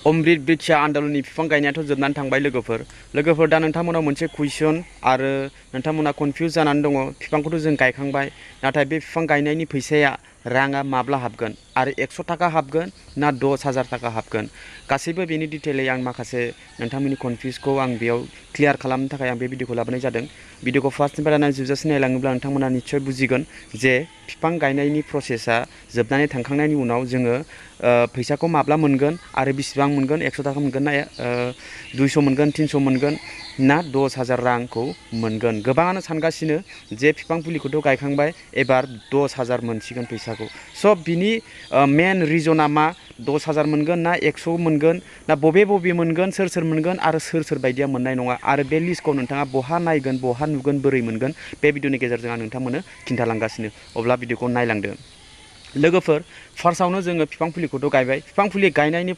अमृत ब्रिक्ष्या आन्दलननि बिफां गायनायाथ' जोबनानै थांबाय लोगोफोर दा नोंथांमोनाव मोनसे कुइसन आरो नोंथांमोना कनफिउज जानानै दङ बिफांखौथ' जों गायखांबाय नाथाय बे बिफां गायनायनि फैसाया राङा माब्ला हाबगोन आरो 100 थाखा हाबगोन ना 10,000 थाखा हाबगोन गासैबो बेनि डिटेलै आं माखासे नोंथांमोननि कनफिउजखौ आं बेयाव क्लियार खालामनो थाखाय आं बे भिडिअखौ लाबोनाय जादों भिडिअखौ फार्स्टनिफ्राय लानानै जोबजासिम नायलाङोब्ला नोंथांमोना निश्चय बुजिगोन जे बिफां गायनायनि प्रसेसा जोबनानै थांखांनायनि उनाव जोङो फैसाखौ माब्ला मोनगोन आरो बेसेबां मोनगोन 100 थाखा मोनगोन ना 200 मोनगोन 300 मोनगोन ना 10,000 रांखौ मोनगोन गोबाङानो सानगासिनो जे बिफां फुलिखौथ' गायखांबाय एबार 10,000 मोनसिगोन फैसाखौ स' बिनि मेन रिजना मा 10,000 मोनगोन ना 100 मोनगोन ना बबे मोनगोन सोर मोनगोन आरो सोर बायदिया मोननाय नङा आरो बे लिस्टखौ नोंथाङा बहा नायगोन बहा नुगोन बोरै मोनगोन बे भिडिअनि गेजेरजों आं नोंथांमोननो खिन्थालांगासिनो अब्ला भिडिअखौ नायलांदो लोगोफोर फार्स्टआवनो जोङो बिफां फुलिखौथ' गायबाय बिफां फुलि गायनायनि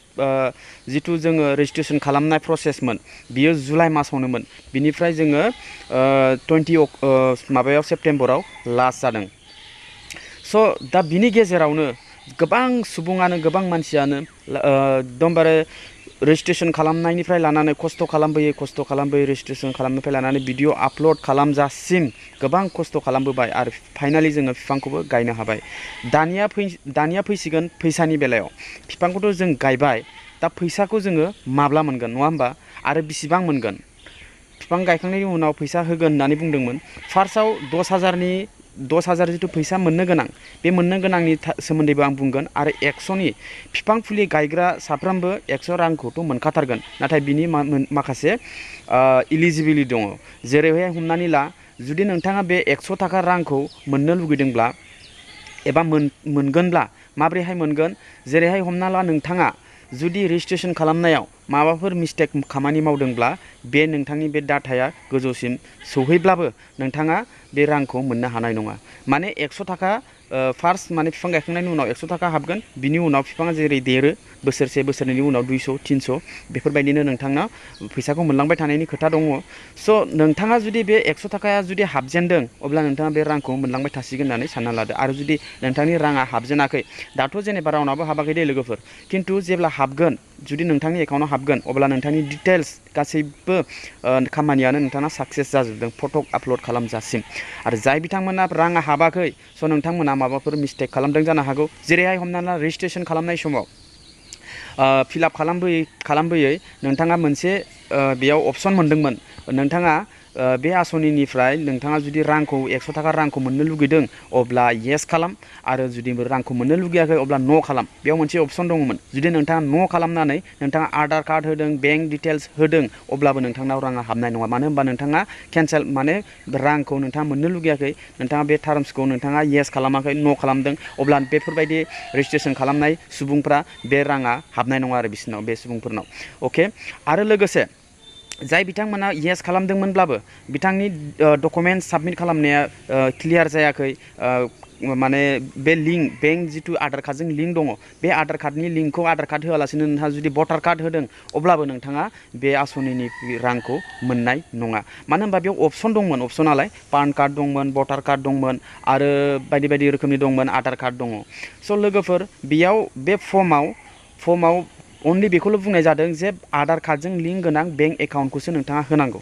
जिथु जोङो रेजिस्ट्रेसन खालामनाय प्रसेसमोन बियो जुलाइ मासावनोमोन बिनिफ्राय जोङो 20 सेप्टेम्बराव लास्ट जादों स' दा बिनि गेजेरावनो गोबां सुबुङानो गोबां मानसियानो एकदमबारे रेजिस्ट्रेसन खालामनायनिफ्राय लानानै खस्थ' खालामबोयै रेजिस्ट्रेसन खालामनायनिफ्राय लानानै भिडिअ आपल'ड खालामजासिम गोबां खस्थ' खालामबोबाय आरो फाइनालि जोङो बिफांखौबो गायनो हाबाय दानिया फैसिगोन फैसानि बेलायाव बिफांखौथ' जों गायबाय दा फैसाखौ जोङो माब्ला मोनगोन नङा होमबा आरो बेसेबां मोनगोन बिफां गायखांनायनि उनाव फैसा होगोन होननानै बुंदोंमोन फार्स्टआव 10,000 जिथु फैसा मोननो गोनां बे मोननो गोनांनि सोमोन्दैबो आं बुंगोन आरो 100नि बिफां फुलि गायग्रा साफ्रोमबो 100 रांखौथ' मोनखाथारगोन नाथाय बिनि माखासे इलिजिबिलिटि दङ जेरैहाय हमनानै ला जुदि नोंथाङा बे 100 थाखा रांखौ मोननो लुगैदोंब्ला एबा मोनगोनब्ला माबोरैहाय मोनगोन जेरैहाय हमना ला नोंथाङा जुदि रेजिस्ट्रेसन खालामनायाव माबाफोर मिस्टेक खामानि मावदोंब्ला बे नोंथांनि बे डाटाया गोजौसिम सौहैब्लाबो नोंथाङा बे रांखौ मोननो हानाय नङा माने 100 थाखा फार्स्ट माने बिफां गायखांनायनि उनाव 100 थाखा हाबगोन बिनि उनाव बिफाङा जेरै देरो बोसोरसे बोसोरनैनि उनाव 200 300 बेफोरबायदिनो नोंथांनाव फैसाखौ मोनलांबाय थानायनि खोथा दङ स' नोंथाङा जुदि बे 100 थाखाया जुदि हाबजेनदों अब्ला नोंथाङा बे रांखौ मोनलांबाय थासिगोन होननानै सानना लादो आरो जुदि नोंथांनि राङा हाबजेनाखै दाथ' जेनेबा रावनाबो हाबाखै दे लोगोफोर खिन्थु जेब्ला हाबगोन जुदि नोंथांनि एकाउन्टाव हाबगोन अब्ला नोंथांनि डिटेल्स गासैबो खामानियानो नोंथाङा साक्सेस जाजोबदों फट' आपल'ड खालामजासिम आरो जाय बिथांमोना राङा हाबाखै स' नोंथांमोना माबाफोर मिस्टेक खालामदों जानो हागौ जेरैहाय हमना ला रेजिस्ट्रेसन खालामनाय समाव फिलआप खालामबोयै नोंथाङा मोनसे बेयाव अपसन मोनदोंमोन नोंथाङा बे आसनिनिफ्राय नोंथाङा जुदि रांखौ 100 थाखा रांखौ मोननो लुगैदों अब्ला येस खालाम आरो जुदि रांखौ मोननो लुगैयाखै अब्ला न' खालाम बेयाव मोनसे अपसन दङमोन जुदि नोंथाङा न' खालामनानै नोंथाङा आधार कार्ड होदों बेंक डिटेल्स होदों अब्लाबो नोंथांनाव राङा हाबनाय नङा मानो होनबा नोंथाङा केन्सेल माने रांखौ नोंथाङा मोननो लुगैयाखै नोंथाङा बे टार्म्सखौ नोंथाङा येस खालामाखै न' खालामदों अब्ला बेफोरबायदि रेजिस्ट्रेसन खालामनाय सुबुंफ्रा बे राङा हाबनाय नङा आरो बिसोरनाव बे सुबुंफोरनाव अके आरो लोगोसे जाय बिथांमोना येस खालामदोंमोनब्लाबो बिथांनि डकुमेन्टस साबमिट खालामनाया क्लियार जायाखै माने बे लिंक बेंक जिथु आधार कार्डजों लिंक दङ बे आधार कार्डनि लिंकखौ आधार कार्ड होआलासिनो नोंथाङा जुदि भटार कार्ड होदों अब्लाबो नोंथाङा बे आसनिनि रांखौ मोननाय नङा मानो होनबा बेयाव अपसन दंमोन अपसनालाय पान कार्ड दंमोन भटार कार्ड दंमोन आरो बायदि रोखोमनि दंमोन आधार कार्ड दङ स' लोगोफोर बेयाव बे फर्माव अनलि बेखौल' बुंनाय जादों जे आधार कार्डजों लिंक गोनां बेंक एकाउन्टखौसो नोंथाङा होनांगौ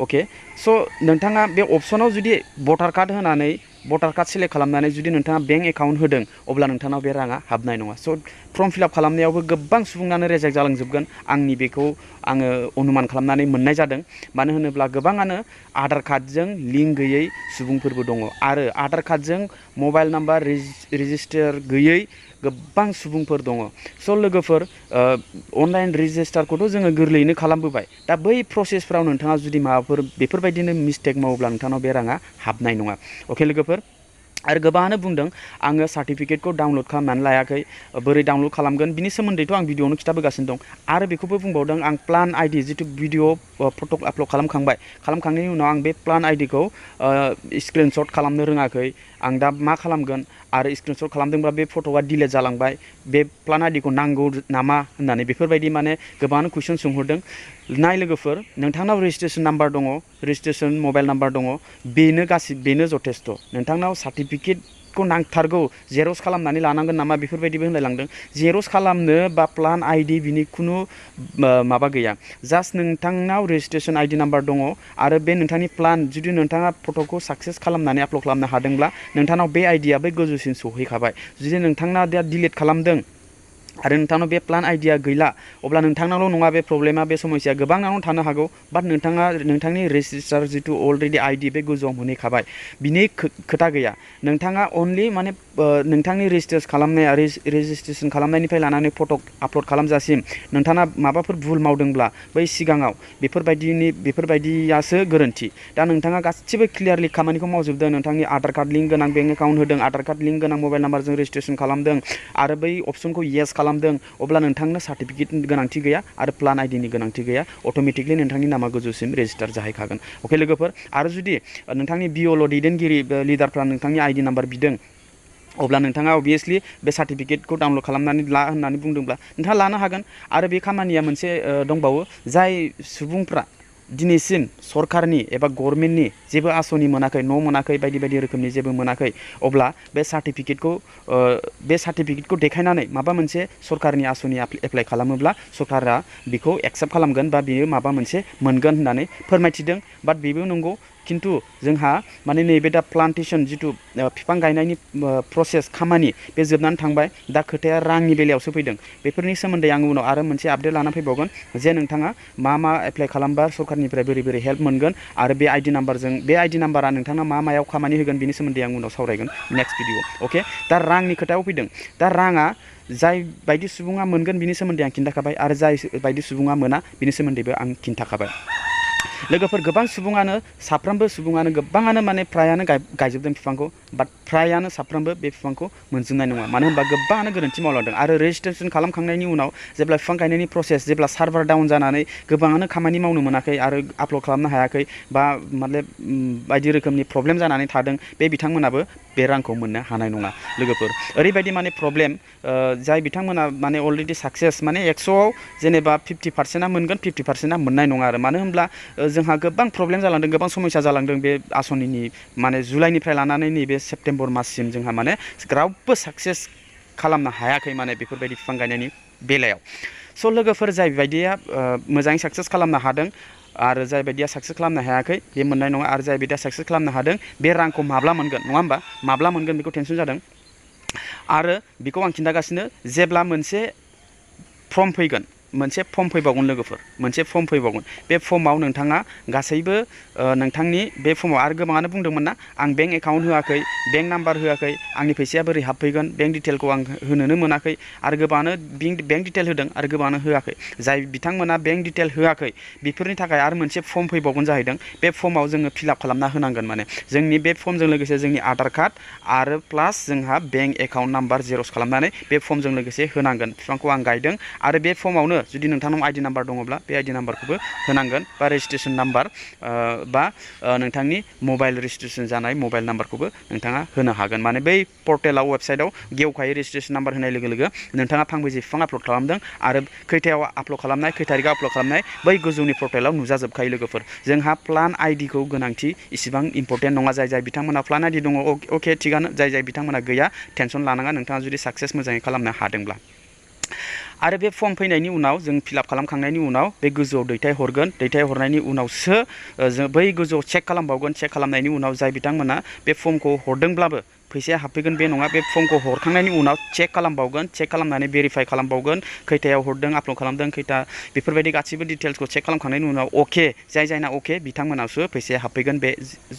अके स' नोंथाङा बे अपसनाव जुदि भटार कार्ड होनानै भटार कार्ड सेलेक्ट खालामनानै जुदि नोंथाङा बेंक एकाउन्ट होदों अब्ला नोंथांनाव बे राङा हाबनाय नङा स' फर्म फिलआप खालामनायावबो गोबां सुबुङानो रेजेक्ट जालांजोबगोन आंनि बेखौ आङो अनुमान खालामनानै मोननाय जादों मानो होनोब्ला गोबाङानो आधार कार्डजों लिंक गैयै सुबुंफोरबो दङ आरो आधार कार्डजों मबाइल नाम्बार रेजिस्टार गैयै गोबां सुबुंफोर दङ स' लोगोफोर अनलाइन रेजिस्टारखौथ' जोङो गोरलैयैनो खालामबोबाय दा बै प्रसेसफ्राव नोंथाङा जुदि माबाफोर बेफोरबायदिनो मिस्टेक मावोब्ला नोंथांनाव बे राङा हाबनाय नङा अके लोगोफोर आरो गोबाङानो बुंदों आङो सार्टिफिकेटखौ डाउनलड खालामनानै लायाखै बोरै डाउनलड खालामगोन बिनि सोमोन्दैथ' आं भिडिअआवनो खिथाबोगासिनो दं आरो बेखौबो बुंबावदों आं प्लान आइडि जिथु भिडिअ फट' आपल'ड खालामखांनायनि उनाव आं बे प्लान आइडिखौ स्क्रिनशट खालामनो रोङाखै आं दा मा खालामगोन आरो स्क्रिनशट खालामदोंब्ला बे फट'आ डिलेट जालांबाय बे प्लान आइडिखौ नांगौ नामा होननानै बेफोरबायदि माने गोबां कुइसन सोंहरदों नाय लोगोफोर नोंथांनाव रेजिस्ट्रेसन नाम्बार दङ रेजिस्ट्रेसन मबाइल नाम्बार दङ बेनो जथेस्थ' नोंथांनाव सार्टिफिकेट सार्टिफिकेटखौ नांथारगौ जेरक्स खालामनानै लानांगोन नामा बेफोरबायदिबो होनलायलांदों जेरक्स खालामनो बा प्लान आइडि बिनि खुनु माबा गैया जास्ट नोंथांनाव रेजिस्ट्रेसन आइडि नाम्बार दङ आरो बे नोंथांनि प्लान जुदि नोंथाङा फट'खौ साक्सेस खालामनानै आपल'ड खालामनो हादोंब्ला नोंथांनाव बे आइडिया बै गोजौसिन सहैखाबाय जुदि नोंथांना दा डिलिट खालामदों आरो नोंथांनाव बे प्लान आइडिया गैला अब्ला नोंथांनावल' नङा बे प्रब्लेमा बे समस्या गोबांनावनो थानो हागौ बाट नोंथाङा नोंथांनि रेजिस्टार जिथु अलरेडि आइडि बे गोजौआव मोनहैखाबाय बिनि खोथा गैया नोंथाङा अनलि माने नोंथांनि रेजिस्ट्रेसन खालामनायनिफ्राय लानानै फट' आपल'ड खालामजासिम नोंथाङा माबाफोर भुल मावदोंब्ला बै सिगाङाव बेफोरबायदियासो गोरोन्थि दा नोंथाङा गासिबो क्लियारलि खामानिखौ मावजोबदों नोंथांनि आधार कार्ड लिंक गोनां बेंक एकाउन्ट होदों आधार कार्ड लिंक गोनां मबाइल नाम्बारजों रेजिस्ट्रेसन खालामदों आरो बै अपसनखौ येस खालामदों अब्ला नोंथांनो सार्टिफिकेटनि गोनांथि गैया आरो प्लान आइडिनि गोनांथि गैया अट'मेटिकलि नोंथांनि नामा गोजौसिम रेजिस्टार जाहैखागोन अके लोगोफोर आरो जुदि नोंथांनि बिअल' दैदेनगिरि लिडारफ्रा नोंथांनि आइडि नाम्बार बिदों अब्ला नोंथाङा अबियसलि बे सार्टिफिकेटखौ डाउनलड खालामनानै ला होननानै बुंदोंब्ला नोंथाङा लानो हागोन आरो बे खामानिया मोनसे दंबावो जाय सुबुंफ्रा दिनैसिम सरकारनि एबा गभर्नमेन्टनि जेबो आसनि मोनाखै न' मोनाखै बायदि बायदि रोखोमनि जेबो मोनाखै अब्ला बे सार्टिफिकेटखौ देखायनानै माबा मोनसे सरकारनि आसनि एप्लाइ खालामोब्ला सरकारा बेखौ एक्सेप्ट खालामगोन बा बियो माबा मोनसे मोनगोन होननानै फोरमायथिदों बाट बेबो नंगौ खिन्थु जोंहा माने नैबे दा प्लान्टेसन जिथु बिफां गायनायनि प्रसेस खामानि बे जोबनानै थांबाय दा खोथाया रांनि बेलायावसो फैदों बेफोरनि सोमोन्दै आं उनाव आरो मोनसे आपडेट लाना फैबावगोन जे नोंथाङा मा एप्लाइ खालामबा सरकारनिफ्राय बोरै हेल्प मोनगोन आरो बे आइडि नाम्बारा नोंथाङा मायाव खामानि होगोन बिनि सोमोन्दै आं उनाव सावरायगोन नेक्स्ट भिडिअ अके दा रांनि खोथायाव फैदों दा राङा जाय बायदि सुबुङा मोनगोन बिनि सोमोन्दै आं खिन्थाखाबाय आरो जाय बायदि सुबुङा मोना बिनि सोमोन्दैबो आं खिन्थाखाबाय लोगोफोर गोबां सुबुङानो साफ्रोमबो सुबुङानो गोबाङानो माने फ्रायानो गायजोबदों बिफांखौ बाट फ्रायानो साफ्रोमबो बे बिफांखौ मोनजोबनाय नङा मानो होनबा गोबाङानो गोरोन्थि मावलांदों आरो रेजिस्ट्रेसन खालामखांनायनि उनाव जेब्ला बिफां गायनायनि प्रसेस जेब्ला सार्भार डाउन जानानै गोबाङानो खामानि मावनो मोनाखै आरो आपल'ड खालामनो हायाखै बा माने बायदि रोखोमनि प्रब्लेम जानानै थादों बे बिथांमोनाबो बे रांखौ मोननो हानाय नङा लोगोफोर ओरैबायदि माने प्रब्लेम जाय बिथांमोना माने अलरेडि साक्सेस माने 100आव जेनेबा 50%आ मोनगोन 50%आ मोननाय नङा आरो मानो होनब्ला जोंहा गोबां प्रब्लेम जालांदों गोबां समस्या जालांदों बे आसनिनि माने जुलाइनिफ्राय लानानै नैबे सेप्तेम्बर माससिम जोंहा माने रावबो साक्सेस खालामनो हायाखै माने बेफोरबायदि बिफां गायनायनि बेलायाव स' लोगोफोर जाय बायदिया मोजाङै साक्सेस खालामनो हादों आरो जाय बायदिया साक्सेस खालामनो हायाखै बे मोननाय नङा आरो जाय बायदिया साक्सेस खालामनो हादों बे रांखौ माब्ला मोनगोन नङा होमबा माब्ला मोनगोन बेखौ टेनसन जादों आरो बेखौ आं खिन्थागासिनो जेब्ला मोनसे फर्म फैबावगोन लोगोफोर मोनसे फर्म फैबावगोन बे फर्माव नोंथाङा गासैबो नोंथांनि बे फर्माव आरो गोबाङानो बुंदोंमोन ना आं बेंक एकाउन्ट होआखै बेंक नाम्बार होआखै आंनि फैसाया बोरै हाबफैगोन बेंक डिटेलखौ आं होनोनो मोनाखै आरो गोबाङानो बेंक डिटेल होदों आरो गोबाङानो होआखै जाय बिथांमोना बेंक डिटेल होआखै बेफोरनि थाखाय आरो मोनसे फर्म फैबावगोन जाहैदों बे फर्माव जोङो फिलआप खालामना होनांगोन माने जोंनि बे फर्मजों लोगोसे जोंनि आधार कार्ड आरो प्लास जोंहा बेंक एकाउन्ट नाम्बार जेरक्स खालामनानै बे फर्मजों लोगोसे होनांगोन बिफांखौ आं गायदों आरो बे फर्मावनो जुदि नोंथांनाव आइडि नाम्बार दङब्ला बे आइडि नाम्बारखौबो होनांगोन बा रेजिस्ट्रेसन नाम्बार बा नोंथांनि मबाइल रेजिस्ट्रेसन जानाय मबाइल नाम्बारखौबो नोंथाङा होनो हागोन माने बै पर्टेलाव वेबसाइटआव गेवखायो रेजिस्ट्रेसन नाम्बार होनाय लोगो लोगो नोंथाङा फांबेसे बिफां आपल'ड खालामदों आरो खैथायाव आपल'ड खालामनाय खै थारिखआव आपल'ड खालामनाय बै गोजौनि पर्टेलाव नुजाजोबखायो लोगोफोर जोंहा प्लान आइडिखौ गोनांथि इसिबां इम्परटेन्ट नङा जाय बिथांमोना प्लान आइडि दङ अके थिगानो जाय बिथांमोना गैया टेनसन लानाङा नोंथाङा जुदि साक्सेस मोजाङै खालामनो हादोंब्ला आरो बे फर्म फैनायनि उनाव जों फिलआप खालामखांनायनि उनाव बे गोजौआव दैथायहरनायनि उनावसो जों बै गोजौआव चेक खालामबावगोन चेक खालामनायनि उनाव जाय बिथांमोना बे फर्मखौ हरदोंब्लाबो फैसाया हाबफैगोन बे नङा बे फर्मखौ हरखांनायनि उनाव चेक खालामबावगोन चेक खालामनानै भेरिफाइ खालामबावगोन खैथायाव हरदों आपल'ड खालामदों खैथा बेफोरबायदि गासैबो डिटेल्सखौ चेक खालामखांनायनि उनाव अके जायना अके बिथांमोनावसो फैसाया हाबफैगोन बे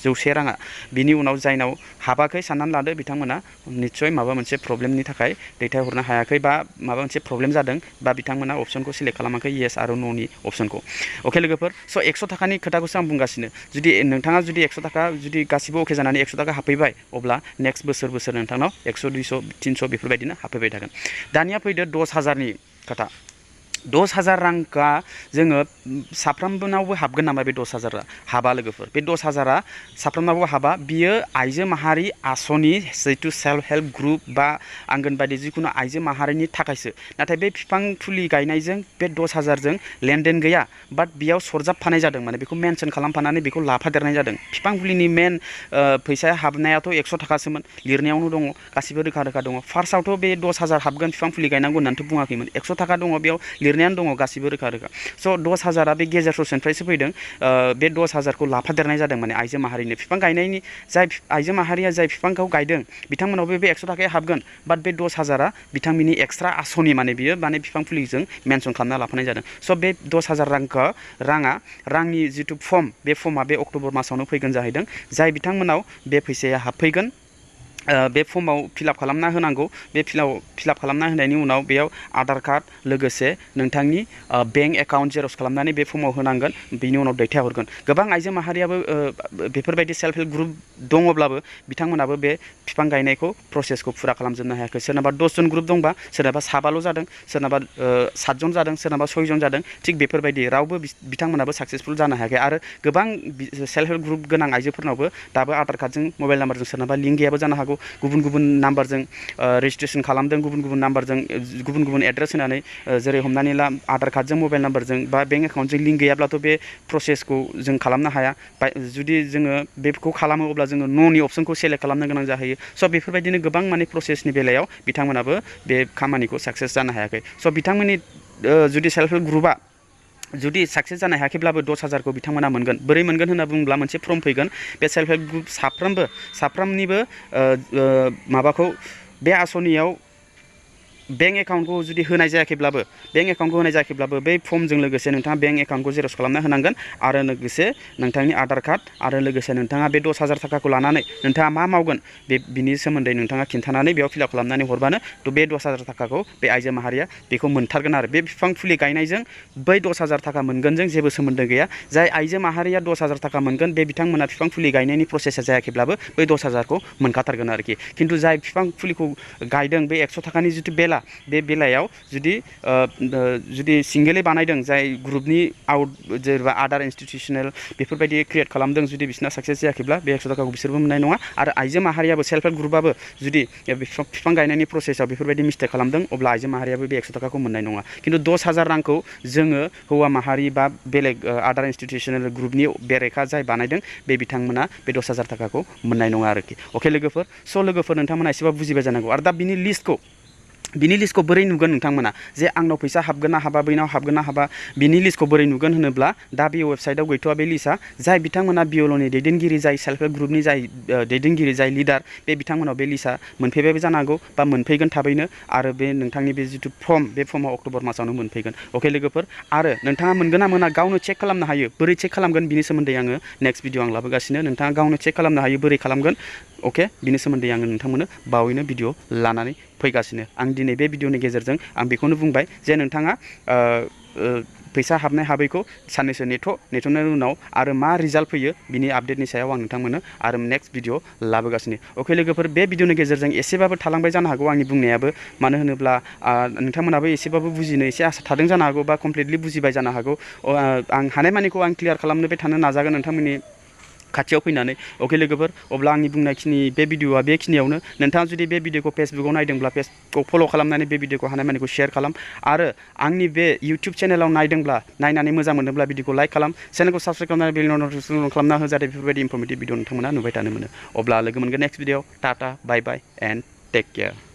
100 राङा बिनि उनाव जायनाव हाबाखै साननानै लादो बिथांमोना निस्सय माबा मोनसे प्रब्लेमनि थाखाय दैथायहरनो हायाखै बा माबा मोनसे प्रब्लेम जादों बा बिथांमोना अपसनखौ सिलेक्ट खालामाखै येस आरो न'नि अपसनखौ अके लोगोफोर स' 100 थाखानि खोथाखौसो आं बुंगासिनो जुदि नोंथाङा जुदि 100 थाखा जुदि गासिबो अके जानानै 100 थाखा हाबफैबाय अब्ला नेक्स्ट बोसोर नोंथांनाव 100 200 300 बेफोरबायदिनो हाबफैबाय थागोन दानिया फैदो 10,000नि खोथा 10,000 रांखा जोङो साफ्रोमबोनावबो हाबगोन नामा बे 10,000 हाबा लोगोफोर बे 10,000 साफ्रोमनावबो हाबा बियो आइजो माहारि आसनि जितु सेल्फ हेल्प ग्रुप बा आंगनबादि जिखुनु आइजो माहारिनि थाखायसो नाथाय बे बिफां फुलि गायनायजों बे 10,000 जों लेनदेन गैया बाट बेयाव सरजाबफानाय जादों माने बेखौ मेनसन खालामफानानै बेखौ लाफादेरनाय जादों बिफां फुलिनि मेन फैसाया हाबनायाथ' 100 थाखासोमोन लिरनायावनो दङ गासिबो रोखा रोखा दङ फार्स्टआवथ' बे 10,000 हाबगोन बिफां फुलि गायनांगौ होननानैथ' बुङाखैमोन 100 थाखा दङ बेयाव लिरनायानो दङ गासिबो रोखा रोखा स' 10,000 बे गेजेर ससेनिफ्रायसो फैदों बे 10,000 खौ लाफादेरनाय जादों माने आइजो माहारिनो बिफां गायनायनि जाय आइजो माहारिया जाय बिफांखौ गायदों बिथांमोनावबो बे 100 थाखाया हाबगोन बाट बे 10,000 बिथांमोननि एक्सट्रा आसनि माने बियो माने बिफां फुलिजों मेनसन खालामना लाफानाय जादों स' बे 10,000 रांनि जितु फर्म बे फर्मा बे अक्ट'बर मासावनो फैगोन जाहैदों जाय बिथांमोनाव बे फैसाया हाबफैगोन बे फर्माव फिलआप खालामना होनांगौ बे फिलआप खालामना होनायनि उनाव बेयाव आधार कार्ड लोगोसे नोंथांनि बेंक एकाउन्ट जेरक्स खालामनानै बे फर्माव होनांगोन बिनि उनाव दैथायहरगोन गोबां आइजो माहारियाबो बेफोरबायदि सेल्फ हेल्प ग्रुप दङब्लाबो बिथांमोनाबो बे बिफां गायनायखौ प्रसेसखौ फुरा खालामजोबनो हायाखै सोरनाबा 10 जन ग्रुप दंबा सोरनाबा 7 जादों सोरनाबा 7 जन जादों सोरनाबा 6 जन जादों थिग बेफोरबायदि रावबो बिथांमोनाबो साक्सेसफुल जानो हायाखै आरो गोबां सेल्फ हेल्प ग्रुप गोनां आइजोफोरनावबो दाबो आधार कार्डजों मबाइल नाम्बारजों सोरनाबा लिंक गैयाबो जानो हागौ गुबुन गुबुन नाम्बारजों रेजिस्ट्रेसन खालामदों गुबुन गुबुन नाम्बारजों गुबुन गुबुन एड्रेस होनानै जेरै हमनानै ला आधार कार्डजों मबाइल नाम्बारजों बा बेंक एकाउन्टजों लिंक गैयाब्लाथ' बे प्रसेसखौ जों खालामनो हाया जुदि जोङो बेखौ खालामो अब्ला जोङो न'नि अपसनखौ सेलेक्ट खालामनो गोनां जाहैयो स' बेफोरबायदिनो गोबां माने प्रसेसनि बेलायाव बिथांमोनाबो बे खामानिखौ साक्सेस जानो हायाखै स' बिथांमोननि जुदि सेल्फ हेल्प ग्रुपआ जुदि साक्सेस जानो हायाखैब्लाबो 10,000 खौ बिथांमोना मोनगोन बोरै मोनगोन होनना बुङोब्ला मोनसे फर्म फैगोन बे सेल्फ हेल्प ग्रुप साफ्रोमनिबो माबाखौ बे आसनियाव बेंक एकाउन्टखौ जुदि होनाय जायाखैब्लाबो बै फर्मजों लोगोसे नोंथाङा बेंक एकाउन्टखौ जेरक्स खालामना होनांगोन आरो लोगोसे नोंथांनि आधार कार्ड आरो लोगोसे नोंथाङा बे 10,000 थाखाखौ लानानै नोंथाङा मा मावगोन बिनि सोमोन्दै नोंथाङा खिन्थानानै बेयाव फिलआप खालामनानै हरबानो थ' बे 10,000 थाखाखौ बे आइजो माहारिया बेखौ मोनथारगोन आरो बे बिफां फुलि गायनायजों बै 10,000 थाखा मोनगोनजों जेबो सोमोन्दो गैया जाय आइजो माहारिया 10,000 थाखा मोनगोन बे बिथांमोना बिफां फुलि गायनायनि प्रसेसा जायाखैब्लाबो बै 10,000 खौ मोनखाथारगोन आरोखि खिन्थु जाय बिफां फुलिखौ गायदों बे 100 थाखानि जिथु बे बेलायाव जुदि सिंगेलै बानायदों जाय ग्रुपनि जेनेबा आदार इनस्टिटिउसनेल बेफोरबायदि क्रिएट खालामदों जुदि बिसिना साक्सेस जायाखैब्ला बे 100 थाखाखौ बिसोरबो मोननाय नङा आरो आइजो माहारियाबो सेल्फ हेल्प ग्रुपआबो जुदि बिफां गायनायनि प्रसेसआव बेफोरबायदि मिस्टेक खालामदों अब्ला आइजो माहारियाबो बे 100 थाखाखौ मोननाय नङा खिन्थु 10,000 रांखौ जोङो हौवा माहारि बा बेलेग आदार इनस्टिटिउसनेल ग्रुपनि बेरेखा जाय बानायदों बे बिथांमोना बे 10,000 थाखाखौ मोननाय नङा आरोखि अके लोगोफोर स' लोगोफोर नोंथांमोना एसेबाबो बुजिबाय जानांगौ आरो दा बिनि लिस्टखौ बोरै नुगोन नोंथांमोना जे आंनाव फैसा हाबगोन ना हाबा बैनाव हाबगोन ना हाबा बिनि लिस्टखौ बोरै नुगोन होनोब्ला दा बे वेबसाइटआव गैथ'आ बे लिस्टआ जाय बिथांमोना बिएलअनि दैदेनगिरि जाय सेल्फ हेल्प ग्रुपनि जाय दैदेनगिरि जाय लिडार बे बिथांमोनाव बे लिस्टआ मोनफैबायबो जानो हागौ बा मोनफैगोन थाबैनो आरो बे नोंथांनि बे जिथु फर्म बे फर्मा अक्ट'बर मासावनो मोनफैगोन अके लोगोफोर आरो नोंथाङा मोनगोन ना मोना गावनो चेक खालामनो हायो बोरै चेक खालामगोन बिनि सोमोन्दै आङो नेक्स्ट भिडिअ आं लाबोगासिनो नोंथाङा गावनो चेक खालामनो हायो बोरै खालामगोन अके बिनि सोमोन्दै आङो नोंथांमोननो बावैनो भिडिअ लानानै फैगासिनो आं दिनै बे भिडिअनि गेजेरजों आं बेखौनो बुंबाय जे नोंथाङा फैसा हाबनाय हाबैखौ साननैसो नेथ'नायनि उनाव आरो मा रिजाल्ट फैयो बिनि आपडेटनि सायाव आं नोंथांमोननो आरो नेक्स्ट भिडिअ लाबोगासिनो अके लोगोफोर बे भिडिअनि गेजेरजों एसेबाबो थालांबाय जानो हागौ आंनि बुंनायाबो मानो होनोब्ला नोंथांमोनाबो एसेबाबो बुजिनो एसे आसा थादों जानो हागौ बा कमप्लिटलि बुजिबाय जानो हागौ आं हानायमानिखौ आं क्लियार खालामनो थानो नाजागोन नोंथांमोननि खाथियाव फैनानै अके लोगोफोर अब्ला आंनि बुंनायखिनि बे भिडिअआ बेखिनियावनो नोंथाङा जुदि बे भिडिअखौ फेसबुकाव नायदोंब्ला पेजखौ फल' खालामनानै बे भिडिअखौ हानायमानिखौ शेयार खालाम आरो आंनि बे इउटुब चेनेलाव नायनानै मोजां मोनोब्ला भिडिअखौ लाइक खालाम चेनेलखौ साबसक्राइब खालामनानै बेल नटिफिकेसन खालामना हो जाहाथे बेफोरबायदि इनफरमेटिभ भिडिअ नोंथांमोना नुबाय थानो मोनो अब्ला लोगो मोनगोन next video tata bye bye and take care